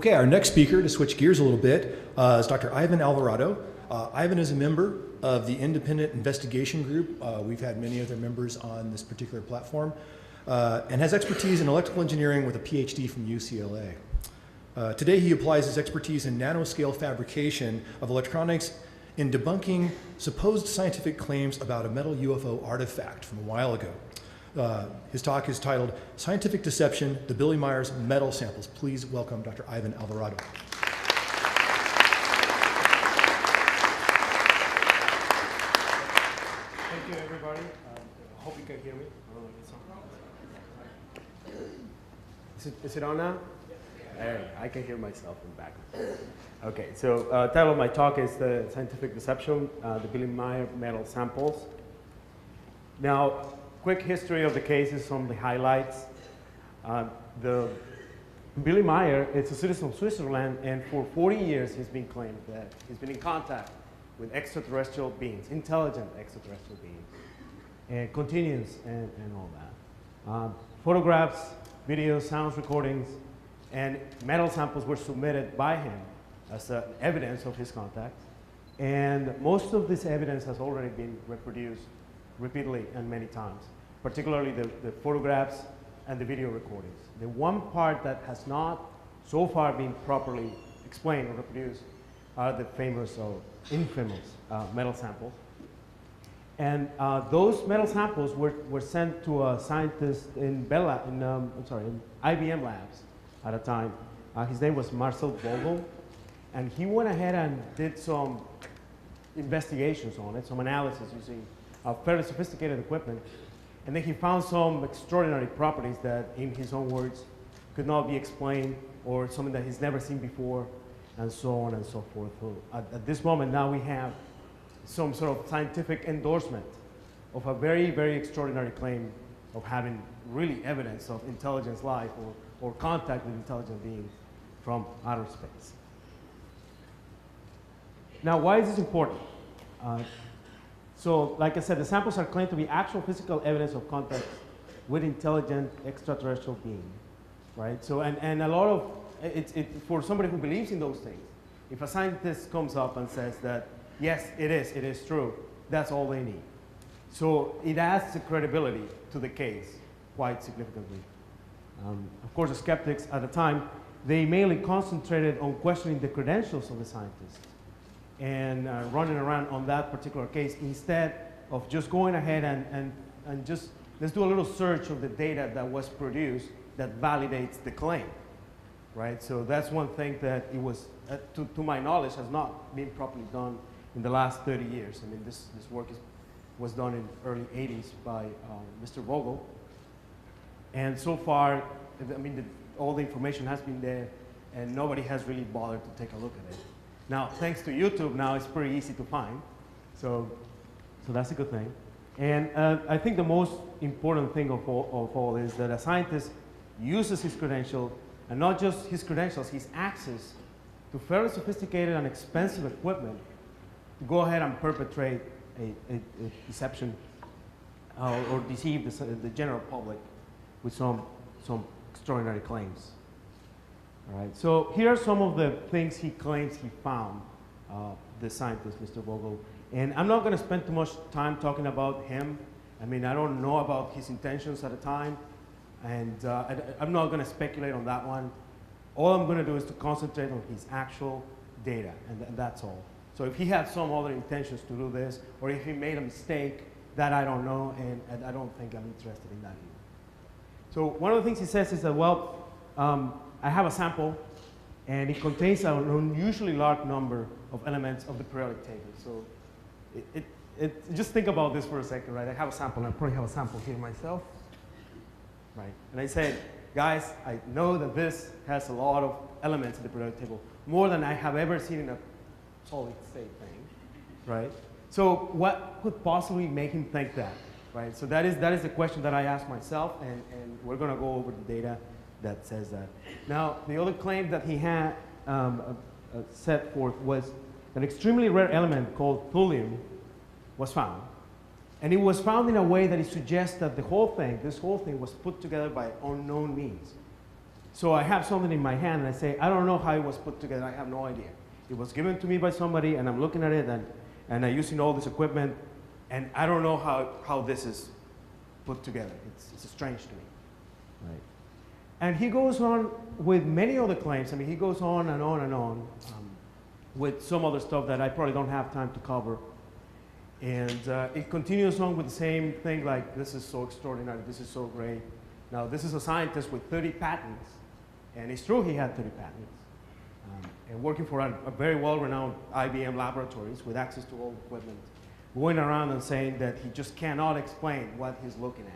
Okay, our next speaker, to switch gears a little bit, is Dr. Ivan Alvarado. Ivan is a member of the independent investigation group. We've had many other members on this particular platform, and has expertise in electrical engineering with a PhD from UCLA. Today he applies his expertise in nanoscale fabrication of electronics in debunking supposed scientific claims about a metal UFO artifact from a while ago. His talk is titled Scientific Deception, the Billy Meier's Metal Samples. Please welcome Dr. Ivan Alvarado. Thank you, everybody. I hope you can hear me. I don't know if it's on. Is it on now? I can hear myself in the background. Okay, so title of my talk is the Scientific Deception, the Billy Meier Metal Samples. Now, quick history of the cases, some of the highlights. The Billy Meier is a citizen of Switzerland, and for 40 years he's been claimed that he's been in contact with extraterrestrial beings, intelligent extraterrestrial beings, and continues and all that. Photographs, videos, sounds recordings, and metal samples were submitted by him as evidence of his contacts. And most of this evidence has already been reproduced repeatedly and many times, particularly the photographs and the video recordings. The one part that has not so far been properly explained or reproduced are the famous or infamous metal samples. And those metal samples were sent to a scientist in IBM labs at a time. His name was Marcel Vogel, and he went ahead and did some investigations on it, some analysis using fairly sophisticated equipment, and then he found some extraordinary properties that, in his own words, could not be explained, or something that he's never seen before, and so on and so forth. So at this moment now we have some sort of scientific endorsement of a very, very extraordinary claim of having really evidence of intelligence life or contact with intelligent beings from outer space. Now, why is this important? So, like I said, the samples are claimed to be actual physical evidence of contact with intelligent extraterrestrial beings, right? So, and a lot of, for somebody who believes in those things, if a scientist comes up and says that, yes, it is true, that's all they need. So it adds the credibility to the case quite significantly. Of course, the skeptics at the time, they mainly concentrated on questioning the credentials of the scientists and running around on that particular case instead of just going ahead and just, let's do a little search of the data that was produced that validates the claim, right? So that's one thing that it was, to my knowledge, has not been properly done in the last 30 years. I mean, this work was done in the early 80s by Mr. Vogel. And so far, I mean, all the information has been there, and nobody has really bothered to take a look at it. Now, thanks to YouTube, now it's pretty easy to find. So that's a good thing. And I think the most important thing of all is that a scientist uses his credentials, and not just his credentials, his access to fairly sophisticated and expensive equipment to go ahead and perpetrate a deception or deceive the general public with some extraordinary claims. All right, so here are some of the things he claims he found, the scientist, Mr. Vogel. And I'm not going to spend too much time talking about him. I mean, I don't know about his intentions at the time, and I'm not going to speculate on that one. All I'm going to do is to concentrate on his actual data, and that's all. So if he had some other intentions to do this, or if he made a mistake, that I don't know, and I don't think I'm interested in that either. So one of the things he says is that, well, I have a sample, and it contains an unusually large number of elements of the periodic table. So just think about this for a second, right? I have a sample, and I probably have a sample here myself, right? And I said, guys, I know that this has a lot of elements in the periodic table, more than I have ever seen in a solid state thing, right? So what could possibly make him think that, right? So that is the question that I asked myself, and we're going to go over the data that says that. Now, the other claim that he had set forth was an extremely rare element called thulium was found. And it was found in a way that it suggests that this whole thing was put together by unknown means. So I have something in my hand, and I say, I don't know how it was put together. I have no idea. It was given to me by somebody, and I'm looking at it, and I'm using all this equipment, and I don't know how this is put together. It's strange to me. Right. And he goes on with many other claims. I mean, he goes on and on and on with some other stuff that I probably don't have time to cover. And it continues on with the same thing, like, this is so extraordinary, this is so great. Now, this is a scientist with 30 patents, and it's true he had 30 patents, and working for a very well-renowned IBM laboratories with access to all equipment, going around and saying that he just cannot explain what he's looking at.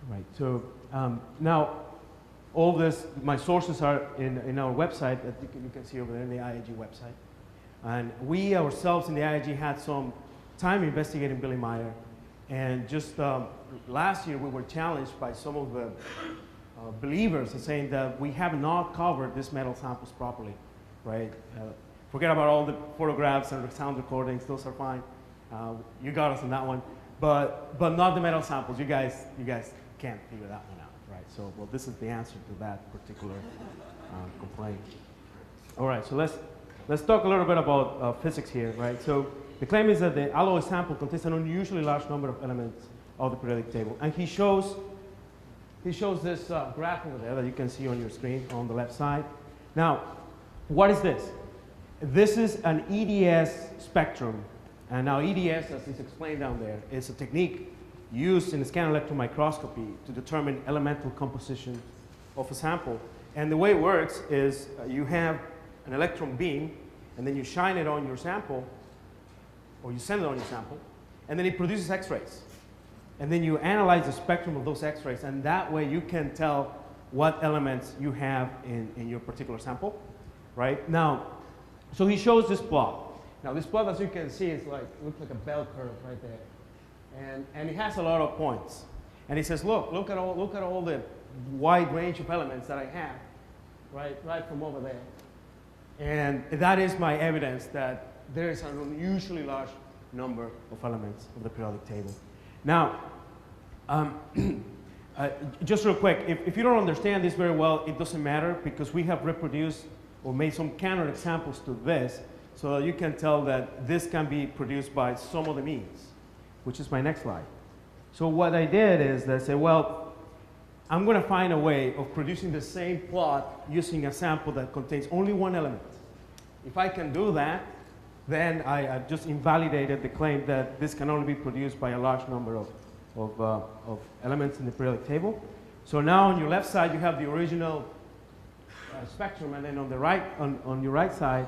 Right, so now, all this, my sources are in our website that you can see over there in the IAG website. And we ourselves in the IAG had some time investigating Billy Meier. And just last year, we were challenged by some of the believers in saying that we have not covered these metal samples properly, right? Forget about all the photographs and sound recordings; those are fine. You got us on that one, but not the metal samples. You guys can't figure that one out, right? So, well, this is the answer to that particular complaint. All right, so let's talk a little bit about physics here, right? So the claim is that the alloy sample contains an unusually large number of elements of the periodic table, and he shows this graph over there that you can see on your screen on the left side. Now, what is this? This is an EDS spectrum, and now EDS, as is explained down there, is a technique used in scanning electron microscopy to determine elemental composition of a sample. And the way it works is you have an electron beam, and then you shine it on your sample, or you send it on your sample, and then it produces X-rays. And then you analyze the spectrum of those X-rays, and that way you can tell what elements you have in your particular sample, right? Now, so he shows this plot. Now, this plot, as you can see, is looks like a bell curve right there. And it has a lot of points. And he says, look at all the wide range of elements that I have, right from over there. And that is my evidence that there is an unusually large number of elements of the periodic table. Now, just real quick, if you don't understand this very well, it doesn't matter, because we have reproduced or made some counter examples to this, so that you can tell that this can be produced by some other means, which is my next slide. So what I did is I said, well, I'm going to find a way of producing the same plot using a sample that contains only one element. If I can do that, then I just invalidated the claim that this can only be produced by a large number of elements in the periodic table. So now on your left side, you have the original spectrum, and then on the right, on your right side,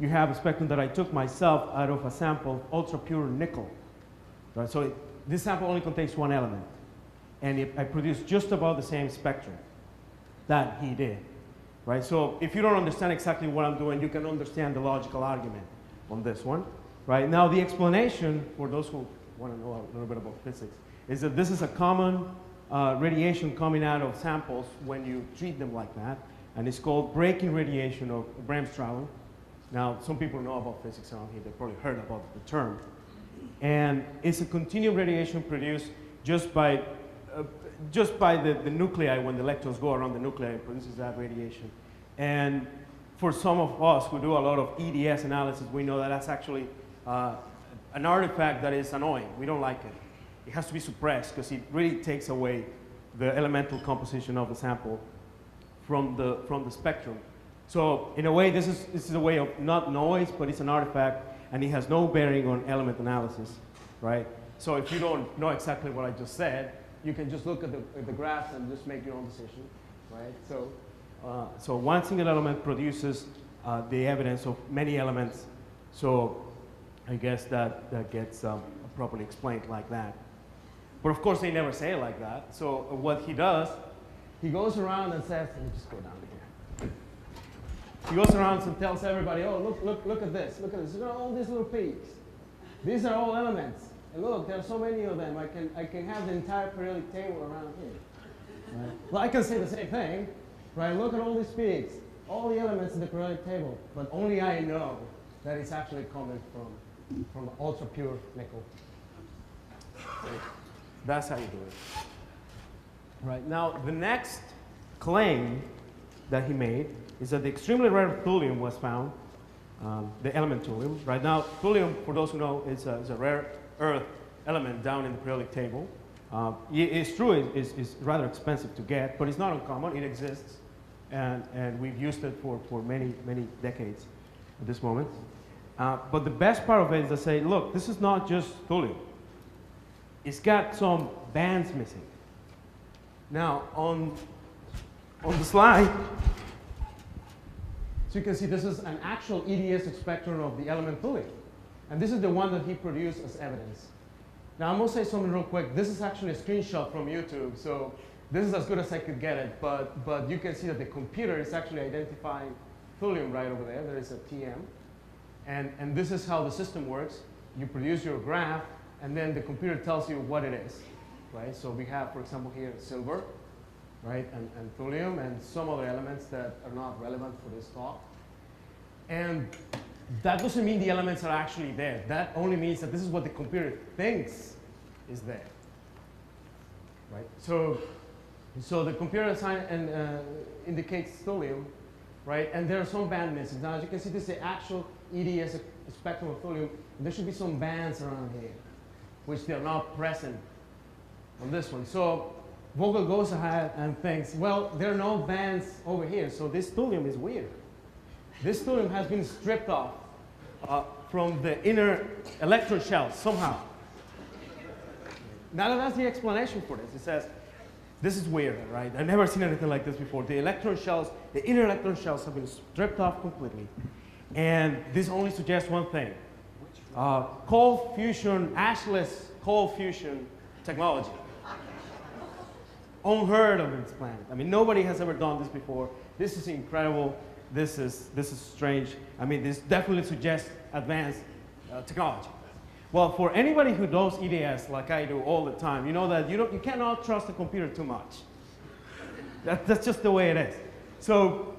you have a spectrum that I took myself out of a sample of ultra pure nickel. Right? So this sample only contains one element, and I produced just about the same spectrum that he did. Right? So if you don't understand exactly what I'm doing, you can understand the logical argument on this one. Right? Now, the explanation, for those who want to know a little bit about physics, is that this is a common radiation coming out of samples when you treat them like that, and it's called breaking radiation or Bremsstrahlung. Now, some people know about physics around here. They've probably heard about the term. And it's a continuum radiation produced just by the nuclei. When the electrons go around the nuclei, it produces that radiation. And for some of us who do a lot of EDS analysis, we know that that's actually an artifact that is annoying. We don't like it. It has to be suppressed because it really takes away the elemental composition of the sample from the spectrum. So in a way, this is a way of not noise, but it's an artifact, and it has no bearing on element analysis, right? So if you don't know exactly what I just said, you can just look at the graphs and just make your own decision, right? So one single element produces the evidence of many elements. So I guess that gets properly explained like that. But of course, they never say it like that. So what he does, he goes around and says, let me just go down here. He goes around and tells everybody, oh, look at this. Look at this. Look at all these little peaks. These are all elements. And look, there are so many of them. I can have the entire periodic table around here. Right? Well, I can say the same thing. Right? Look at all these peaks. All the elements in the periodic table. But only I know that it's actually coming from ultra pure nickel. So that's how you do it. Right. Now, the next claim that he made is that the extremely rare thulium was found, the element thulium. Right now, thulium, for those who know, is a rare earth element down in the periodic table. It's true, it's rather expensive to get, but it's not uncommon. It exists, and we've used it for many, many decades at this moment. But the best part of it is to say, look, this is not just thulium. It's got some bands missing. Now, on the slide, so you can see this is an actual EDS spectrum of the element thulium. And this is the one that he produced as evidence. Now, I'm going to say something real quick. This is actually a screenshot from YouTube, so this is as good as I could get it. But you can see that the computer is actually identifying thulium right over there. There is a TM. And this is how the system works. You produce your graph, and then the computer tells you what it is, right? So we have, for example, here silver, right, and thulium, and some other elements that are not relevant for this talk. And that doesn't mean the elements are actually there. That only means that this is what the computer thinks is there, right? So the computer indicates thulium, right? And there are some band missing. Now, as you can see, this is the actual EDS spectrum of thulium. And there should be some bands around here, which they're not present on this one. So Vogel goes ahead and thinks, well, there are no bands over here, so this thulium is weird. This thulium has been stripped off from the inner electron shells somehow. Now that's the explanation for this. It says, this is weird, right? I've never seen anything like this before. The electron shells, the inner electron shells have been stripped off completely. And this only suggests one thing. Cold fusion, ashless cold fusion technology. Unheard of in this planet. I mean, nobody has ever done this before. This is incredible. This is strange. I mean, this definitely suggests advanced technology. Well, for anybody who does EDS like I do all the time, you know that you cannot trust the computer too much. That's just the way it is. So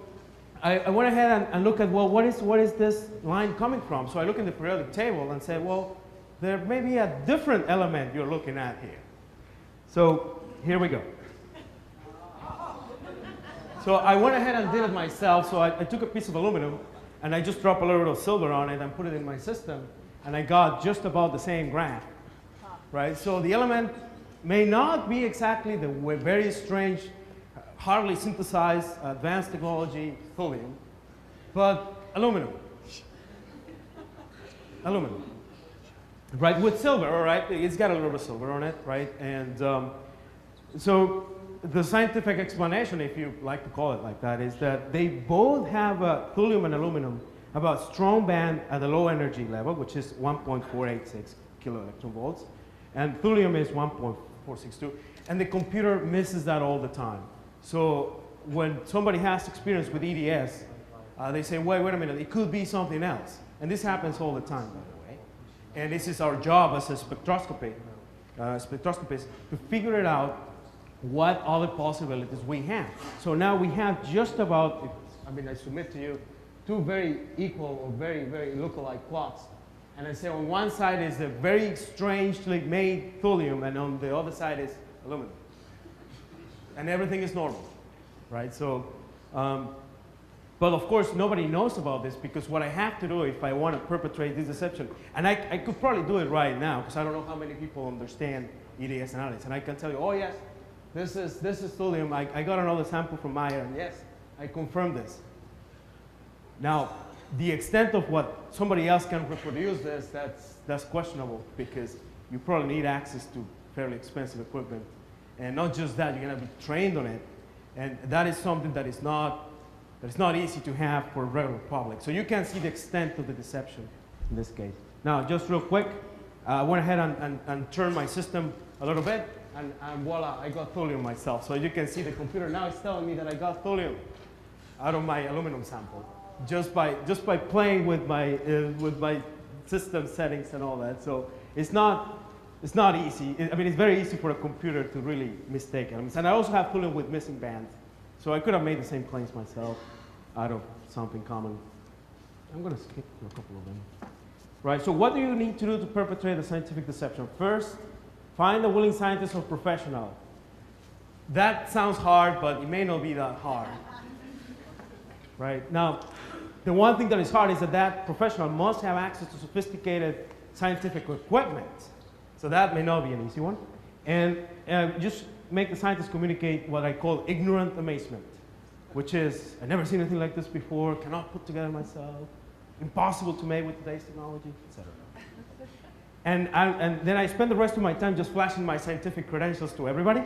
I went ahead and looked at, well, what is this line coming from? So I look in the periodic table and say, well, there may be a different element you're looking at here. So here we go. So I went ahead and did it myself. So I took a piece of aluminum and I just dropped a little bit of silver on it and put it in my system. And I got just about the same graph, right? So the element may not be exactly the very strange, hardly synthesized, advanced technology thulium, but aluminum. Aluminum, right? With silver, all right? It's got a little bit of silver on it, right? And so the scientific explanation, if you like to call it like that, is that they both have thulium and aluminum about strong band at a low energy level, which is 1.486 kilo electron volts, and thulium is 1.462, and the computer misses that all the time. So when somebody has experience with EDS, they say, wait a minute, it could be something else. And this happens all the time, by the way. And this is our job as a spectroscopist to figure it out what other possibilities we have. So now we have just about, I submit to you, two very equal or very, very lookalike plots. And I say on one side is a very strangely made thulium, and on the other side is aluminum. And everything is normal, right? So, but of course, nobody knows about this, because what I have to do if I want to perpetrate this deception, and I could probably do it right now, because I don't know how many people understand EDS analysis, and I can tell you, oh yes, this is thulium. I got another sample from Meier, and yes, I confirmed this. Now, the extent of what somebody else can reproduce this, that's questionable, because you probably need access to fairly expensive equipment. And not just that, you're going to be trained on it. And that is something that is not easy to have for the regular public. So you can see the extent of the deception in this case. Now, just real quick, I went ahead and turned my system a little bit, and voila, I got thulium myself. So you can see the computer now is telling me that I got thulium out of my aluminum sample, just by playing with my system settings and all that. So it's not easy. It's very easy for a computer to really mistake elements. And I also have thulium with missing bands. So I could have made the same claims myself out of something common. I'm going to skip a couple of them. Right, so what do you need to do to perpetrate a scientific deception? First, find a willing scientist or professional. That sounds hard, but it may not be that hard. Right? Now, the one thing that is hard is that that professional must have access to sophisticated scientific equipment. So that may not be an easy one. And just make the scientists communicate what I call ignorant amazement, which is, I've never seen anything like this before, cannot put together myself, impossible to make with today's technology, etc. And then I spend the rest of my time just flashing my scientific credentials to everybody,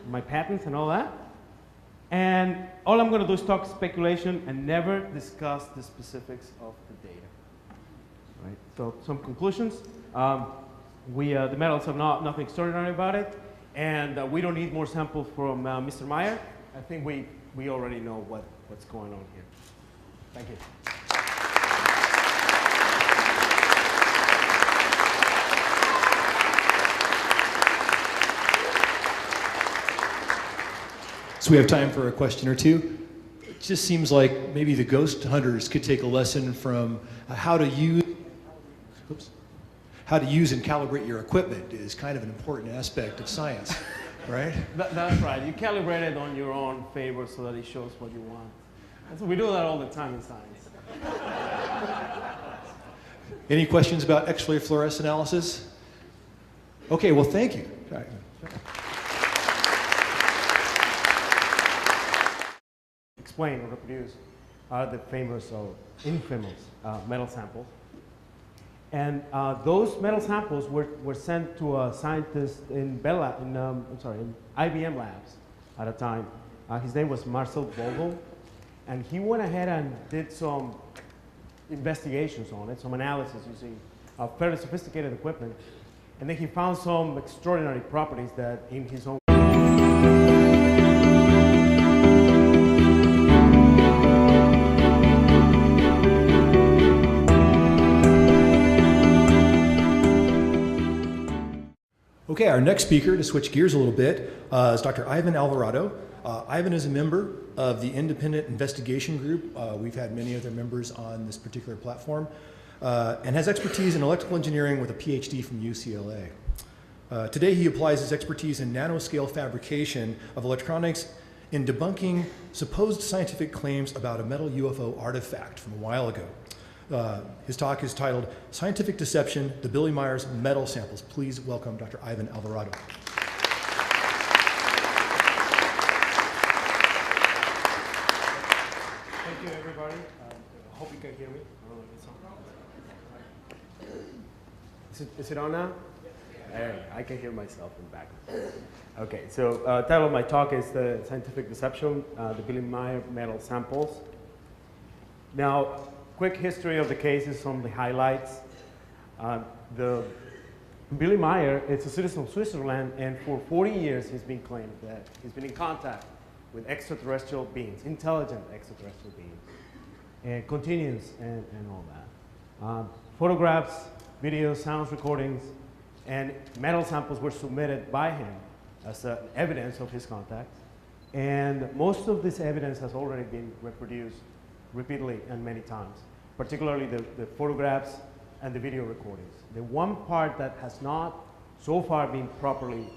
my patents and all that. And all I'm going to do is talk speculation and never discuss the specifics of the data. Right? So some conclusions. The metals have nothing extraordinary about it. And we don't need more samples from Mr. Meier. I think we already know what's going on here. Thank you. So we have time for a question or two. It just seems like maybe the ghost hunters could take a lesson from how to use and calibrate your equipment is kind of an important aspect of science, right? That's right. You calibrate it on your own favor so that it shows what you want. So we do that all the time in science. Any questions about X-ray fluorescence analysis? Okay, well, thank you. Explain or reproduce are the famous or infamous metal samples. And those metal samples were sent to a scientist in IBM labs at a time. His name was Marcel Vogel. And he went ahead and did some investigations on it, some analysis using fairly sophisticated equipment. And then he found some extraordinary properties that in his own Okay, our next speaker, to switch gears a little bit, is Dr. Ivan Alvarado. Ivan is a member of the independent investigation group. We've had many other members on this particular platform, and has expertise in electrical engineering with a PhD from UCLA. Today he applies his expertise in nanoscale fabrication of electronics in debunking supposed scientific claims about a metal UFO artifact from a while ago. His talk is titled Scientific Deception, the Billy Meier's Metal Samples. Please welcome Dr. Ivan Alvarado. Thank you, everybody. I hope you can hear me. I don't know if it's on. Is it on now? I can hear myself in the back. Okay, so title of my talk is the Scientific Deception, the Billy Meier Metal Samples. Now, quick history of the cases, some of the highlights. The Billy Meier is a citizen of Switzerland, and for 40 years he's been claimed that he's been in contact with extraterrestrial beings, intelligent extraterrestrial beings, and continues and all that. Photographs, videos, sounds recordings, and metal samples were submitted by him as evidence of his contact. And most of this evidence has already been reproduced repeatedly and many times, particularly the photographs and the video recordings. The one part that has not so far been properly